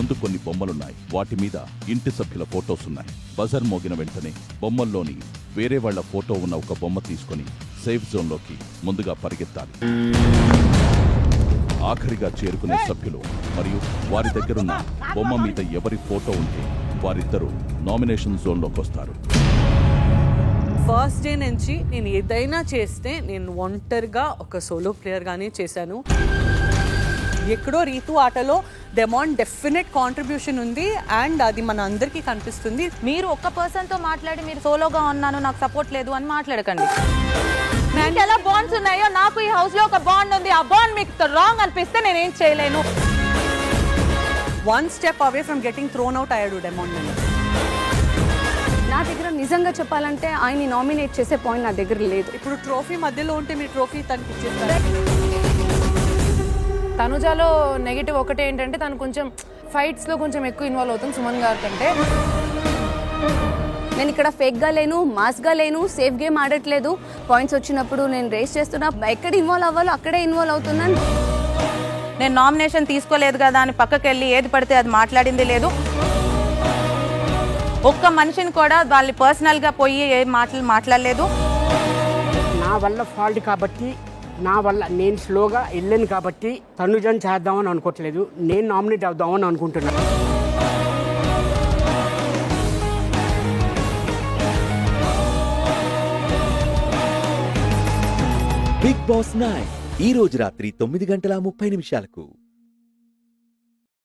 ముందు కొన్ని బొమ్మలున్నాయి. వాటి మీద ఇంటి సభ్యుల ఫోటోస్ ఉన్నాయి. బజర్ మోగిన వెంటనే బొమ్మల్లోని వేరే వాళ్ల ఫోటో ఉన్న ఒక బొమ్మ తీసుకుని సేఫ్ జోన్లోకి ముందుగా పరిగెత్తాలి. ఆఖరిగా చేరుకునే సభ్యులు మరియు వారి దగ్గరున్న బొమ్మ మీద ఎవరి ఫోటో ఉంటే వారిద్దరూ నామినేషన్ జోన్లోకి వస్తారు. ఫస్ట్ డే నుంచి నేను ఏదైనా చేస్తే నేను ఒంటరిగా ఒక సోలో ప్లేయర్గానే చేశాను. ఎక్కడో రీతు ఆటలో డెమాన్ డెఫినెట్ కాంట్రిబ్యూషన్ ఉంది అండ్ అది మన అందరికీ కనిపిస్తుంది. మీరు ఒక్క పర్సన్తో మాట్లాడి మీరు సోలోగా ఉన్నాను నాకు సపోర్ట్ లేదు అని మాట్లాడకండి. మీకు ఎలా బాండ్స్ ఉన్నాయో నాకు ఈ హౌస్ లో ఒక బాండ్ ఉంది. ఆ బాండ్ మీకు రాంగ్ అనిపిస్తే నేనేం చేయలేను. One step away from getting throne out అయ్యాడు డెమాన్. నా దగ్గర నిజంగా చెప్పాలంటే ఆయన్ని నామినేట్ చేసే పాయింట్ నా దగ్గర లేదు. ఇప్పుడు ట్రోఫీ మధ్యలో ఉంటే మీ ట్రోఫీ తనకి ఇచ్చేస్తారు. తనుజాలో నెగిటివ్ ఒకటే ఏంటంటే తను కొంచెం ఫైట్స్లో కొంచెం ఎక్కువ ఇన్వాల్వ్ అవుతుంది సుమన్ గారి కంటే. నేను ఇక్కడ ఫేక్గా లేను, మాస్గా లేను, సేఫ్ గేమ్ ఆడట్లేదు. పాయింట్స్ వచ్చినప్పుడు నేను రేస్ చేస్తున్నా, ఎక్కడ ఇన్వాల్వ్ అవ్వాలో అక్కడే ఇన్వాల్వ్ అవుతున్నాను. నేను నామినేషన్ తీసుకోలేదు కదా అని పక్కకి వెళ్ళి ఏది పడితే అది మాట్లాడింది లేదు. ఒక్క మనిషిని కూడా వాళ్ళని పర్సనల్గా పోయి ఏ మాటలు మాట్లాడలేదు. నా వల్ల ఫాల్ట్ కాబట్టి, నా వల్ల నేను స్లోగా వెళ్ళాను కాబట్టి తనుజని చేద్దామని అనుకోవట్లేదు. నేను నామినేట్ అవుదామని అనుకుంటున్నాను. బిగ్ బాస్ 9 ఈ రోజు రాత్రి 9:30 నిమిషాలకు.